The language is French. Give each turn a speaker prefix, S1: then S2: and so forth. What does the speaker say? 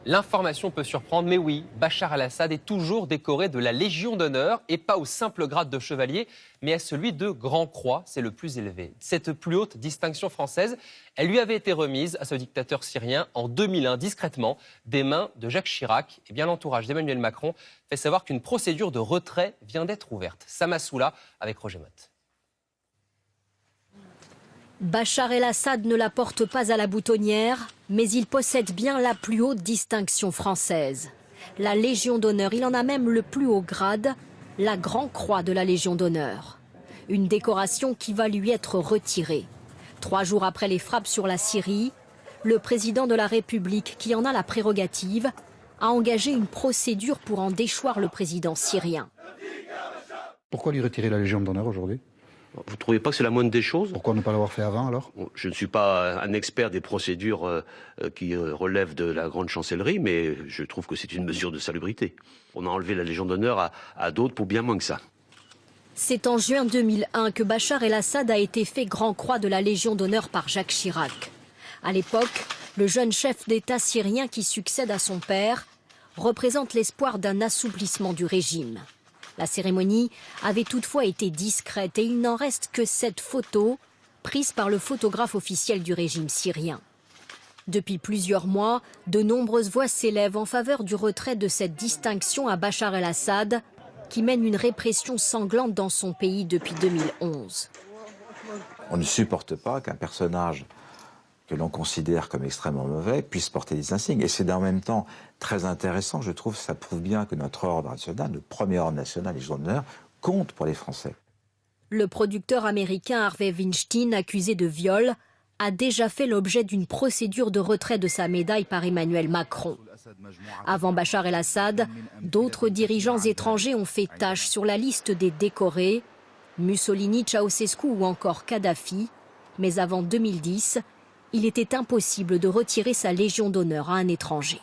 S1: L'information peut surprendre, mais oui, Bachar el-Assad est toujours décoré de la Légion d'honneur et pas au simple grade de chevalier, mais à celui de Grand Croix, c'est le plus élevé. Cette plus haute distinction française, elle lui avait été remise à ce dictateur syrien en 2001, discrètement, des mains de Jacques Chirac. Et bien l'entourage d'Emmanuel Macron fait savoir qu'une procédure de retrait vient d'être ouverte. Samassoula avec Roger Motte.
S2: Bachar el-Assad ne la porte pas à la boutonnière, mais il possède bien la plus haute distinction française. La Légion d'honneur, il en a même le plus haut grade, la Grand Croix de la Légion d'honneur. Une décoration qui va lui être retirée. 3 jours après les frappes sur la Syrie, le président de la République, qui en a la prérogative, a engagé une procédure pour en déchoir le président syrien.
S3: Pourquoi lui retirer la Légion d'honneur aujourd'hui ?
S4: Vous ne trouvez pas que c'est la moindre des choses ?
S3: Pourquoi ne pas l'avoir fait avant alors ?
S4: Je ne suis pas un expert des procédures qui relèvent de la grande chancellerie, mais je trouve que c'est une mesure de salubrité. On a enlevé la Légion d'honneur à d'autres pour bien moins que ça.
S2: C'est en juin 2001 que Bachar el-Assad a été fait Grand Croix de la Légion d'honneur par Jacques Chirac. À l'époque, le jeune chef d'État syrien qui succède à son père représente l'espoir d'un assouplissement du régime. La cérémonie avait toutefois été discrète et il n'en reste que cette photo prise par le photographe officiel du régime syrien. Depuis plusieurs mois, de nombreuses voix s'élèvent en faveur du retrait de cette distinction à Bachar el-Assad, qui mène une répression sanglante dans son pays depuis 2011.
S5: On ne supporte pas qu'un personnage que l'on considère comme extrêmement mauvais puisse porter des insignes. Et c'est en même temps très intéressant, je trouve, ça prouve bien que notre ordre national, le premier ordre national, les Légion d'honneur, compte pour les Français.
S2: Le producteur américain Harvey Weinstein, accusé de viol, a déjà fait l'objet d'une procédure de retrait de sa médaille par Emmanuel Macron. Avant Bachar el-Assad, d'autres dirigeants étrangers ont fait tache sur la liste des décorés, Mussolini, Ceausescu ou encore Kadhafi. Mais avant 2010, il était impossible de retirer sa Légion d'honneur à un étranger.